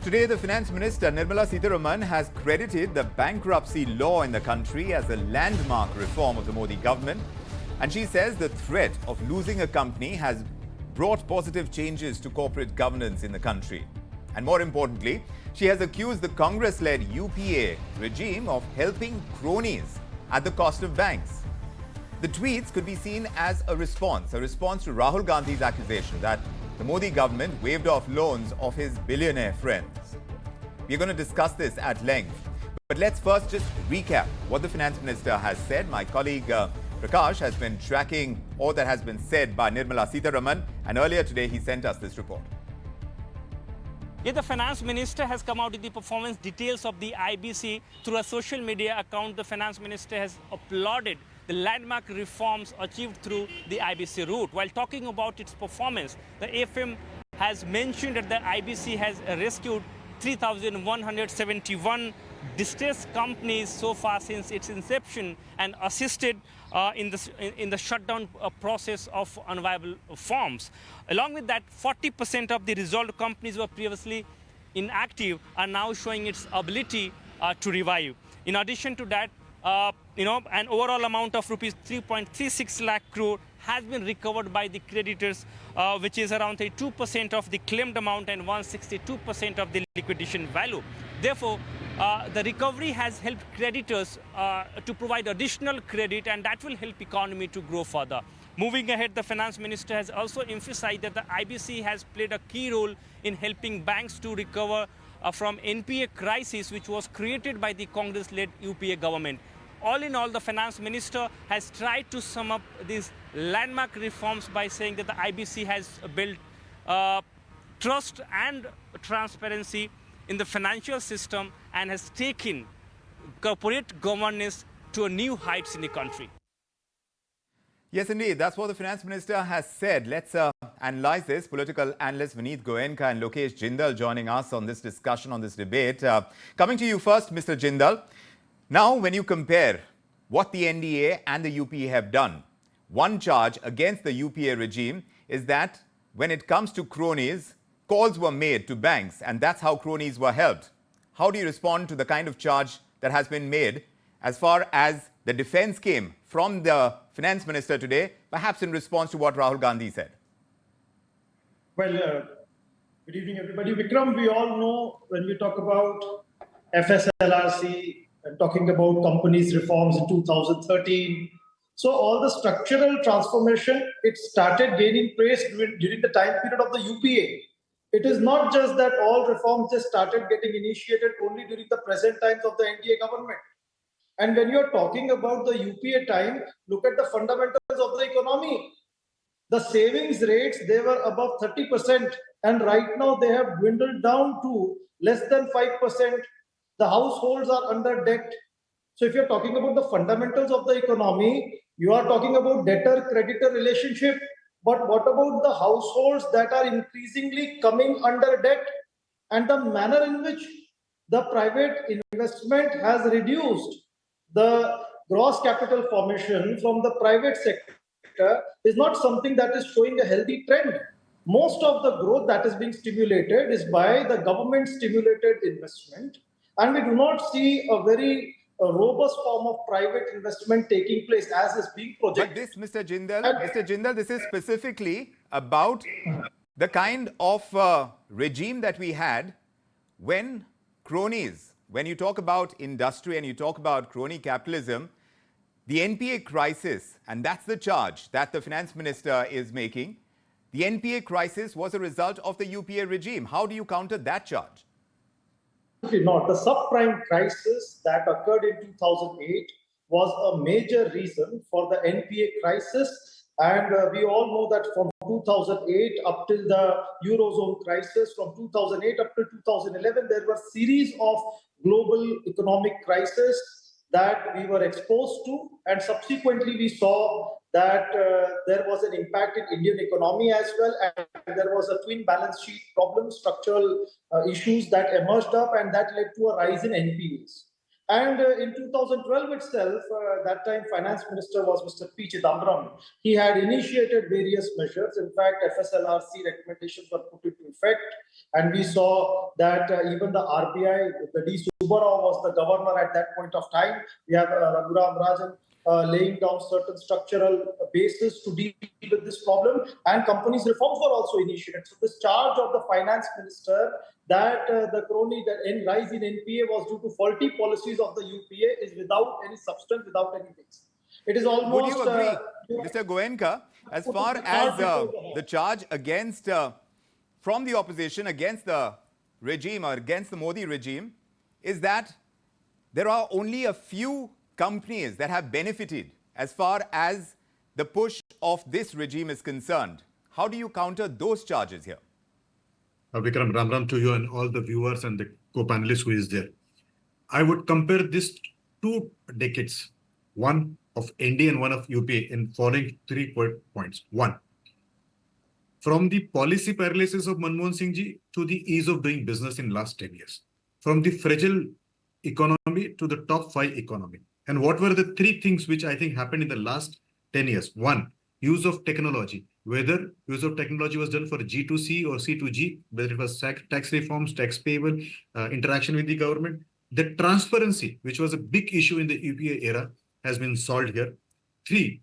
Today, the Finance Minister Nirmala Sitharaman has credited the bankruptcy law in the country as a landmark reform of the Modi government. And she says the threat of losing a company has brought positive changes to corporate governance in the country. And more importantly, she has accused the Congress-led UPA regime of helping cronies at the cost of banks. The tweets could be seen as a response to Rahul Gandhi's accusation that the Modi government waived off loans of his billionaire friends. We're going to discuss this at length. But let's first just recap what the Finance Minister has said. My colleague Prakash has been tracking all that has been said by Nirmala Sitharaman, and earlier today he sent us this report. Yeah, the Finance Minister has come out with the performance details of the IBC through a social media account. The Finance Minister has applauded the landmark reforms achieved through the IBC route. While talking about its performance, the FM has mentioned that the IBC has rescued 3,171 distressed companies so far since its inception and assisted in the shutdown process of unviable firms. Along with that, 40% of the resolved companies were previously inactive are now showing its ability to revive. In addition to that, an overall amount of rupees 3.36 lakh crore has been recovered by the creditors, which is around 2% of the claimed amount and 162% of the liquidation value. Therefore, the recovery has helped creditors to provide additional credit, and that will help economy to grow further. Moving ahead, the Finance Minister has also emphasized that the IBC has played a key role in helping banks to recover from NPA crisis, which was created by the Congress-led UPA government. All in all, the Finance Minister has tried to sum up these landmark reforms by saying that the IBC has built trust and transparency in the financial system and has taken corporate governance to a new heights in the country. Yes, indeed. That's what the Finance Minister has said. Let's analyze this. Political analysts Vinit, Goenka and Lokesh Jindal joining us on this discussion, on this debate. Coming to you first, Mr. Jindal. Now, when you compare what the NDA and the UPA have done, one charge against the UPA regime is that when it comes to cronies, calls were made to banks, and that's how cronies were helped. How do you respond to the kind of charge that has been made as far as the defense came from the Finance Minister today, perhaps in response to what Rahul Gandhi said? Well, good evening, everybody. Vikram, we all know when we talk about FSLRC and talking about companies reforms in 2013. So all the structural transformation, it started gaining pace during the time period of the UPA. It is not just that all reforms just started getting initiated only during the present times of the NDA government. And when you're talking about the UPA time, look at the fundamentals of the economy. The savings rates, they were above 30%, and right now they have dwindled down to less than 5%. The households are under debt. So if you're talking about the fundamentals of the economy, you are talking about debtor-creditor relationship. But what about the households that are increasingly coming under debt, and the manner in which the private investment has reduced? The gross capital formation from the private sector is not something that is showing a healthy trend. Most of the growth that is being stimulated is by the government-stimulated investment, and we do not see a very robust form of private investment taking place as is being projected. But this, Mr. Jindal, this is specifically about the kind of regime that we had when cronies, when you talk about industry and you talk about crony capitalism, the NPA crisis, and that's the charge that the Finance Minister is making, the NPA crisis was a result of the UPA regime. How do you counter that charge? Not. The subprime crisis that occurred in 2008 was a major reason for the NPA crisis. And we all know that from 2008 up till the Eurozone crisis, from 2008 up to 2011, there were a series of global economic crises that we were exposed to. And subsequently, we saw that there was an impact in Indian economy as well. And there was a twin balance sheet problem, structural issues that emerged up, and that led to a rise in NPAs. And in 2012 itself, that time finance minister was Mr. P. Chidambaram. He had initiated various measures. In fact, FSLRC recommendations were put into effect. And we saw that even the RBI, the D. Subbarao was the governor at that point of time. We have Raghuram Rajan laying down certain structural basis to deal with this problem, and companies reforms were also initiated. So this charge of the finance minister that the crony, that rise in NPA was due to faulty policies of the UPA is without any substance, without any base. It is almost. Would you agree, Mr. Goenka, as far as the charge against, from the opposition against the regime or against the Modi regime, is that there are only a few companies that have benefited as far as the push of this regime is concerned? How do you counter those charges here? Vikram, Ram Ram to you and all the viewers and the co-panelists who is there. I would compare this 2 decades, one of ND and one of UPA, in following 3 points. One, from the policy paralysis of Manmohan Singh ji to the ease of doing business in last 10 years. From the fragile economy to the top 5 economy. And what were the 3 things which I think happened in the last 10 years? One, use of technology. Whether use of technology was done for G2C or C2G, whether it was tax reforms, tax payable, interaction with the government. The transparency, which was a big issue in the UPA era, has been solved here. 3,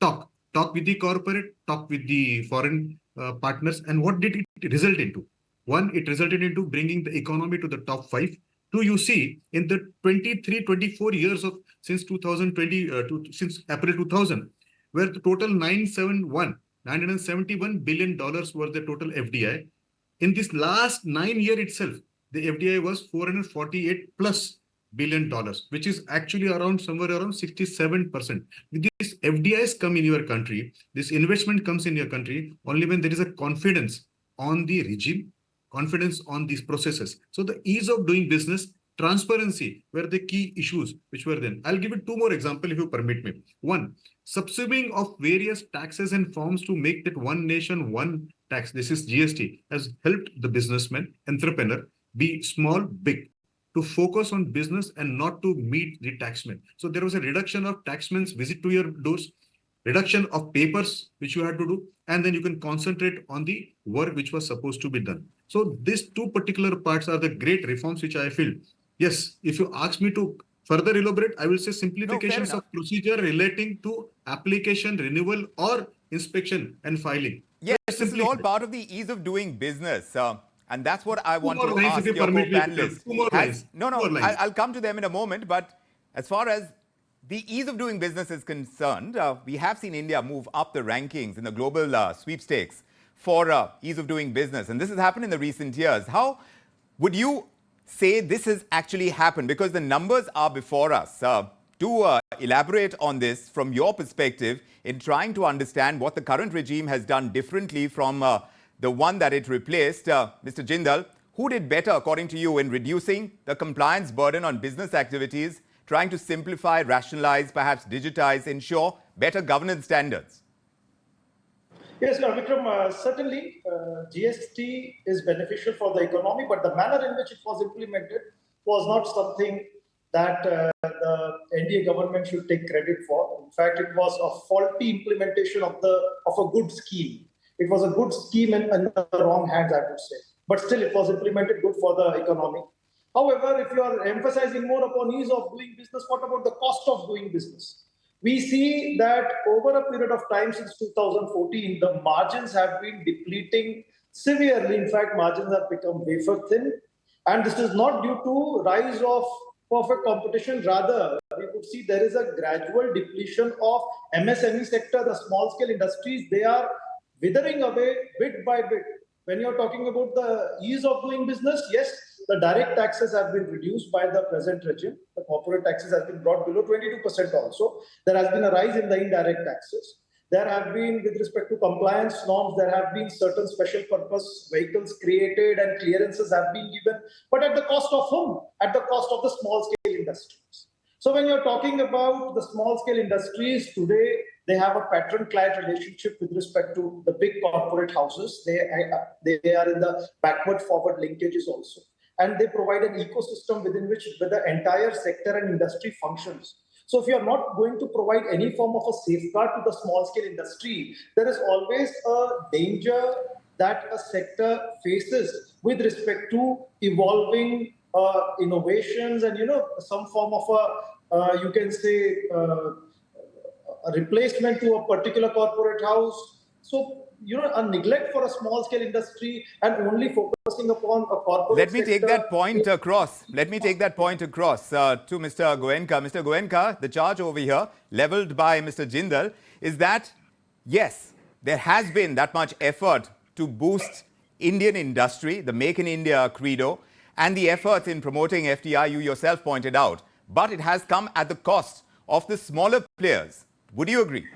talk with the corporate, talk with the foreign partners. And what did it result into? 1, it resulted into bringing the economy to the top 5. 2, you see, in the 24 years of since 2020, since April 2000, where the total $971 billion was the total FDI. In this last 9 year itself, the FDI was $448+ billion, which is actually around somewhere around 67%. These FDIs come in your country, this investment comes in your country only when there is a confidence on the regime, confidence on these processes. So the ease of doing business, transparency were the key issues which were then. I'll give you 2 more examples if you permit me. 1, subsuming of various taxes and forms to make that one nation, one tax, this is GST, has helped the businessman, entrepreneur, be small, big, to focus on business and not to meet the taxman. So there was a reduction of taxman's visit to your doors, reduction of papers which you had to do, and then you can concentrate on the work which was supposed to be done. So these 2 particular parts are the great reforms which I feel. Yes, if you ask me to further elaborate, I will say simplifications of procedure relating to application, renewal, or inspection and filing. Yes, this is all part of the ease of doing business. And that's what I want to ask your co-panelists. I'll come to them in a moment. But as far as the ease of doing business is concerned, we have seen India move up the rankings in the global sweepstakes for ease of doing business. And this has happened in the recent years. How would you say this has actually happened? Because the numbers are before us. To elaborate on this from your perspective in trying to understand what the current regime has done differently from the one that it replaced, Mr. Jindal, who did better, according to you, in reducing the compliance burden on business activities, trying to simplify, rationalize, perhaps digitize, ensure better governance standards? Yes, Vikram, certainly GST is beneficial for the economy, but the manner in which it was implemented was not something that the NDA government should take credit for. In fact, it was a faulty implementation of a good scheme. It was a good scheme in the wrong hands, I would say. But still, it was implemented good for the economy. However, if you are emphasizing more upon ease of doing business, what about the cost of doing business? We see that over a period of time since 2014, the margins have been depleting severely. In fact, margins have become wafer thin. And this is not due to rise of perfect competition. Rather, we could see there is a gradual depletion of MSME sector, the small scale industries. They are withering away bit by bit. When you're talking about the ease of doing business, yes, the direct taxes have been reduced by the present regime. The corporate taxes have been brought below 22% also. There has been a rise in the indirect taxes. There have been, with respect to compliance norms, there have been certain special purpose vehicles created and clearances have been given. But at the cost of whom? At the cost of the small scale industries. So when you're talking about the small scale industries today, they have a patron-client relationship with respect to the big corporate houses. They are in the backward-forward linkages also. and they provide an ecosystem within which the entire sector and industry functions. So if you are not going to provide any form of a safeguard to the small scale industry, there is always a danger that a sector faces with respect to evolving innovations and some form of a you can say a replacement to a particular corporate house. So a neglect for a small scale industry and only focusing upon a corporate Let me take sector. that point across. Let me take that point across to Mr. Goenka. Mr. Goenka, the charge over here, leveled by Mr. Jindal, is that, yes, there has been that much effort to boost Indian industry, the Make in India credo, and the efforts in promoting FDI, you yourself pointed out. But it has come at the cost of the smaller players. Would you agree?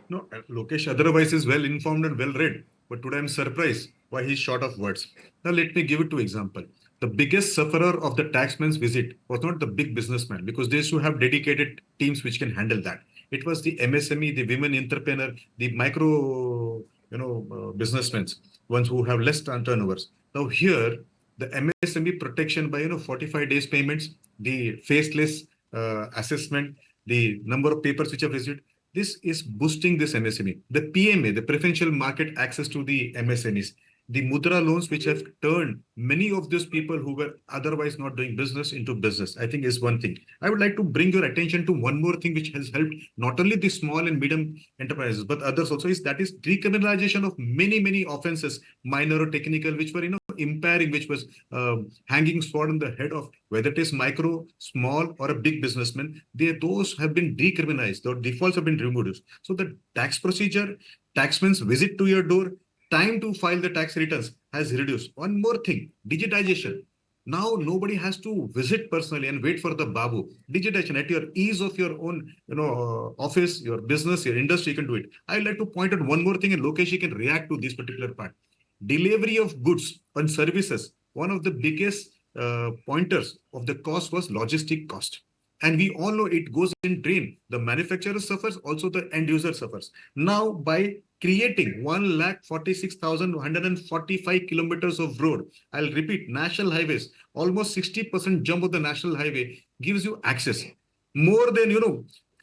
No, Lokesh otherwise is well informed and well read, but today I'm surprised why he's short of words. Now let me give it two example. The biggest sufferer of the taxman's visit was not the big businessman, because they should have dedicated teams which can handle that. It was the MSME, the women entrepreneur, the micro, businessmen, ones who have less turnovers. Now here, the MSME protection by 45 days payments, the faceless assessment, the number of papers which have received. This is boosting this MSME. The PMA, the preferential market access to the MSMEs, the Mudra loans, which have turned many of those people who were otherwise not doing business into business, I think is one thing. I would like to bring your attention to one more thing which has helped not only the small and medium enterprises, but others also, is that is decriminalization of many offenses, minor or technical, which were, impairing, which was hanging sword on the head of whether it is micro, small, or a big businessman. Those have been decriminalized. The defaults have been removed. So the tax procedure, taxman's visit to your door, time to file the tax returns has reduced. One more thing, digitization. Now nobody has to visit personally and wait for the babu. Digitization at your ease of your own, office, your business, your industry, you can do it. I'd like to point out one more thing, and Lokesh can react to this particular part. Delivery of goods and services. One of the biggest pointers of the cost was logistic cost. And we all know it goes in drain. The manufacturer suffers, also the end user suffers. Now, by creating 146,145 kilometers of road, I'll repeat, national highways, almost 60% jump of the national highway gives you access. More than,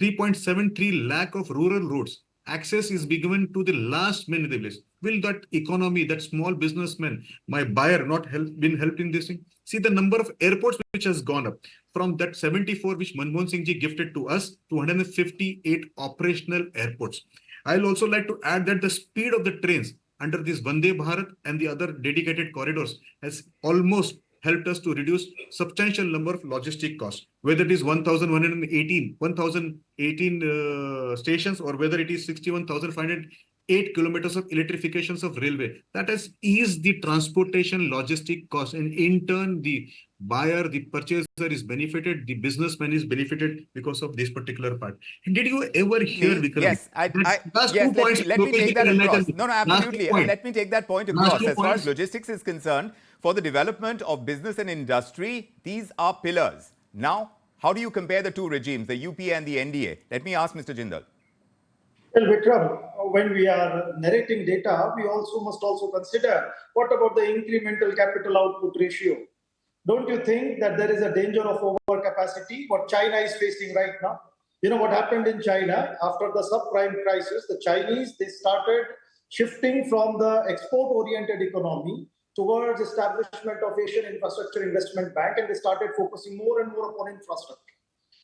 3.73 lakh of rural roads. Access is given to the last man in the place. Will that economy, that small businessman, my buyer, not been helped in this thing? See the number of airports which has gone up from that 74 which Manmohan Singh ji gifted to us to 158 operational airports. I'll also like to add that the speed of the trains under this Vande Bharat and the other dedicated corridors has almost helped us to reduce substantial number of logistic costs, whether it is 1,018 stations, or whether it is 61,508 kilometers of electrifications of railway. That has eased the transportation logistic cost, and in turn, the buyer, the purchaser is benefited, the businessman is benefited because of this particular part. Did you ever hear, Vikram? Yes, let me take that across. No, absolutely. Let me take that point across. As far as logistics is concerned, for the development of business and industry, these are pillars. Now, how do you compare the two regimes, the UPA and the NDA? Let me ask Mr. Jindal. Well, Vikram, when we are narrating data, we must also consider what about the incremental capital output ratio? Don't you think that there is a danger of overcapacity? What China is facing right now? You know what happened in China after the subprime crisis? The Chinese, they started shifting from the export-oriented economy towards establishment of Asian Infrastructure Investment Bank, and they started focusing more and more upon infrastructure,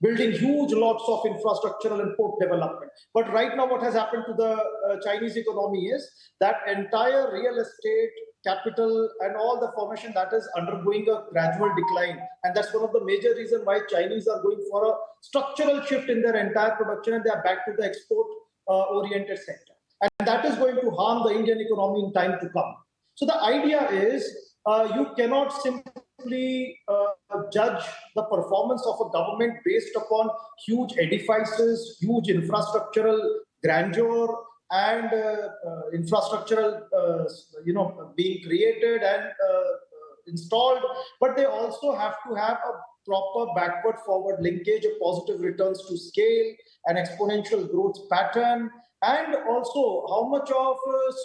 building huge lots of infrastructural and port development. But right now what has happened to the Chinese economy is that entire real estate, capital and all the formation that is undergoing a gradual decline. And that's one of the major reasons why Chinese are going for a structural shift in their entire production, and they are back to the export oriented sector. And that is going to harm the Indian economy in time to come. So the idea is you cannot simply judge the performance of a government based upon huge edifices, huge infrastructural grandeur, and infrastructural, being created and installed. But they also have to have a proper backward-forward linkage of positive returns to scale, an exponential growth pattern, and also how much of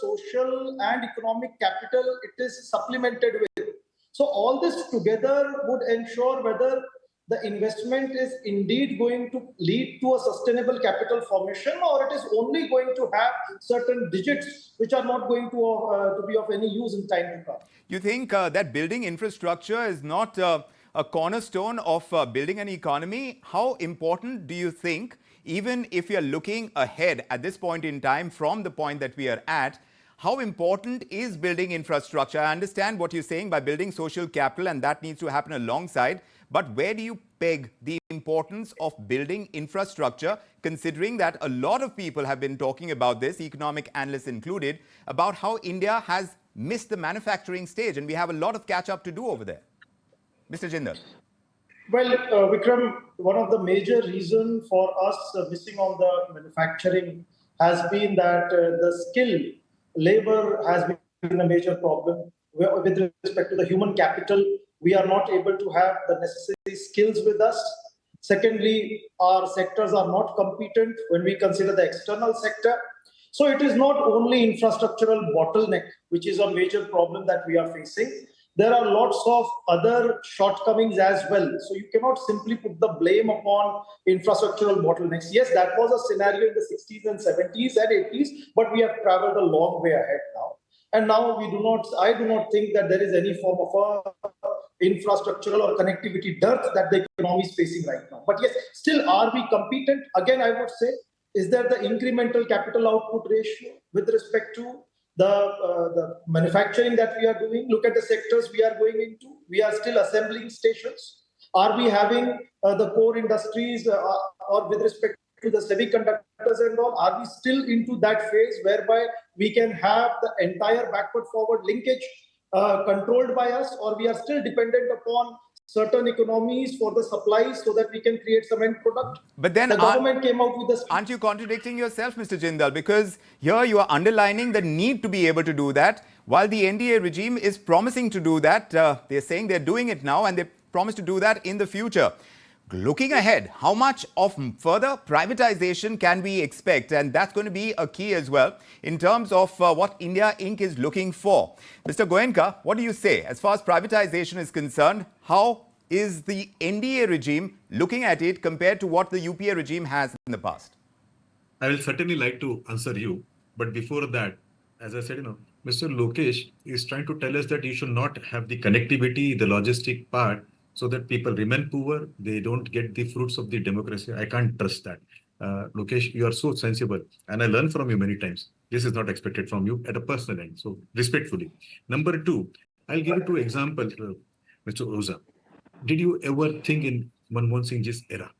social and economic capital it is supplemented with. So all this together would ensure whether the investment is indeed going to lead to a sustainable capital formation, or it is only going to have certain digits which are not going to be of any use in time to come. You think that building infrastructure is not a cornerstone of building an economy? How important do you think, even if you're looking ahead at this point in time from the point that we are at, how important is building infrastructure? I understand what you're saying by building social capital, and that needs to happen alongside. But where do you peg the importance of building infrastructure, considering that a lot of people have been talking about this, economic analysts included, about how India has missed the manufacturing stage and we have a lot of catch up to do over there? Mr. Jindal. Well, Vikram, one of the major reasons for us missing on the manufacturing has been that the skill labor has been a major problem. With respect to the human capital, we are not able to have the necessary skills with us. Secondly, our sectors are not competent when we consider the external sector. So it is not only infrastructural bottleneck, which is a major problem that we are facing. There are lots of other shortcomings as well. So you cannot simply put the blame upon infrastructural bottlenecks. Yes, that was a scenario in the 60s and 70s and 80s, but we have traveled a long way ahead now. And now I do not think that there is any form of a infrastructural or connectivity dearth that the economy is facing right now. But yes, still, are we competent? Again, I would say, is there the incremental capital output ratio with respect to the manufacturing that we are doing? Look at the sectors we are going into. We are still assembling stations. Are we having the core industries or with respect to the semiconductors and all, are we still into that phase whereby we can have the entire backward forward linkage controlled by us, or we are still dependent upon certain economies for the supplies so that we can create some end product? But then the government came out with this. Aren't you contradicting yourself, Mr. Jindal? Because here you are underlining the need to be able to do that, while the NDA regime is promising to do that. They're saying they're doing it now and they promise to do that in the future. Looking ahead, how much of further privatization can we expect? And that's going to be a key as well in terms of what India Inc. is looking for. Mr. Goenka, what do you say? As far as privatization is concerned, how is the NDA regime looking at it compared to what the UPA regime has in the past? I will certainly like to answer you. But before that, as I said, Mr. Lokesh is trying to tell us that you should not have the connectivity, the logistic part, so that people remain poor, they don't get the fruits of the democracy. I can't trust that. Lokesh, you are so sensible, and I learned from you many times. This is not expected from you at a personal end, so respectfully. Number two, I'll give you two examples, Mr. Oza. Did you ever think in Manmohan Singh's era,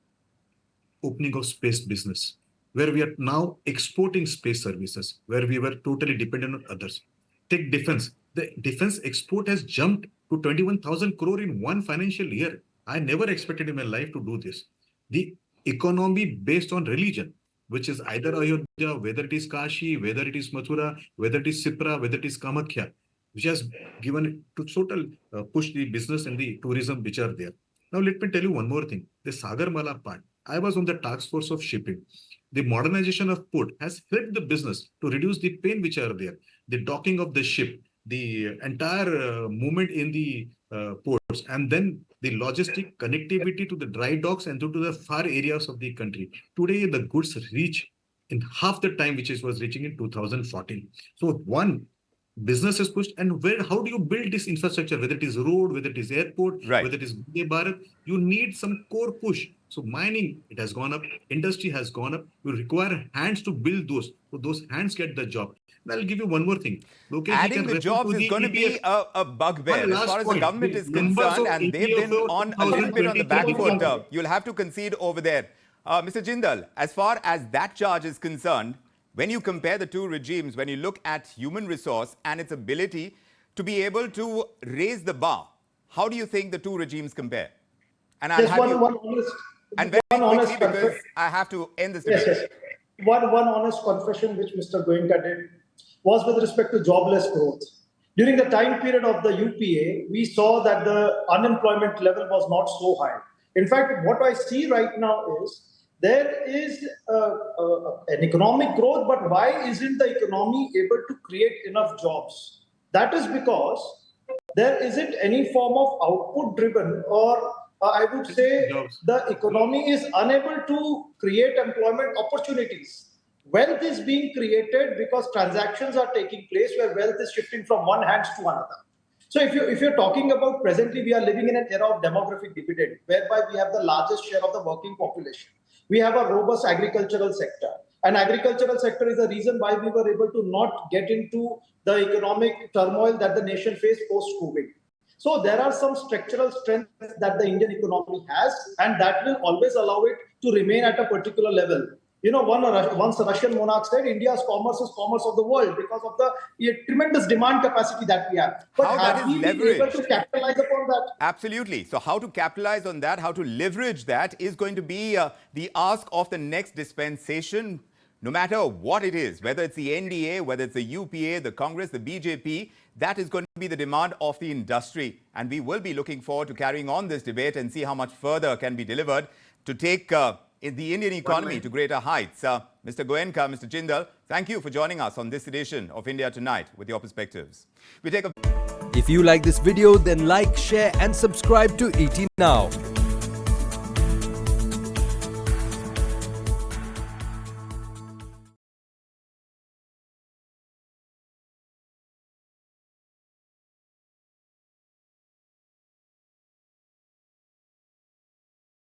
opening of space business, where we are now exporting space services, where we were totally dependent on others? Take defense. The defense export has jumped to 21,000 crore in one financial year. I never expected in my life to do this. The economy based on religion, which is either Ayodhya, whether it is Kashi, whether it is Mathura, whether it is Sipra, whether it is Kamakhya, which has given to total push the business and the tourism which are there. Now, let me tell you one more thing. The Sagarmala part, I was on the task force of shipping. The modernization of port has helped the business to reduce the pain which are there. The docking of the ship, the entire movement in the ports, and then the logistic connectivity to the dry docks and to the far areas of the country. Today, the goods reach in half the time which it was reaching in 2014. So one, business is pushed, and how do you build this infrastructure, whether it is road, whether it is airport, right, whether it is Vande Bharat, you need some core push. So mining, it has gone up, industry has gone up, you require hands to build those, so those hands get the job. And I'll give you one more thing. Lokesh, adding the jobs is going to be a bugbear as far as the government is concerned, and they've been on a little bit on the back foot. You'll have to concede over there. Mr. Jindal, as far as that charge is concerned, when you compare the two regimes, when you look at human resource and its ability to be able to raise the bar, how do you think the two regimes compare? And I'll have one honest, and very quickly, because I have to end this debate. Yes. One honest confession which Mr. Goenka did was with respect to jobless growth. During the time period of the UPA, we saw that the unemployment level was not so high. In fact, what I see right now is there is an economic growth, but why isn't the economy able to create enough jobs? That is because there isn't any form of output driven, or I would say the economy is unable to create employment opportunities. Wealth is being created because transactions are taking place where wealth is shifting from one hand to another. So if you're talking about presently, we are living in an era of demographic dividend, whereby we have the largest share of the working population. We have a robust agricultural sector. And agricultural sector is the reason why we were able to not get into the economic turmoil that the nation faced post-COVID. So there are some structural strengths that the Indian economy has, and that will always allow it to remain at a particular level. You know, once a Russian monarch said, India's commerce is commerce of the world because of the tremendous demand capacity that we have. But How that have is we been able leveraged? to capitalize upon that? Absolutely. So how to capitalize on that, how to leverage that is going to be the ask of the next dispensation, no matter what it is, whether it's the NDA, whether it's the UPA, the Congress, the BJP, that is going to be the demand of the industry. And we will be looking forward to carrying on this debate and see how much further can be delivered to take the Indian economy to greater heights. Mr. Goenka, Mr. Jindal, thank you for joining us on this edition of India Tonight with your perspectives. We take a If you like this video, then like, share and subscribe to ET Now.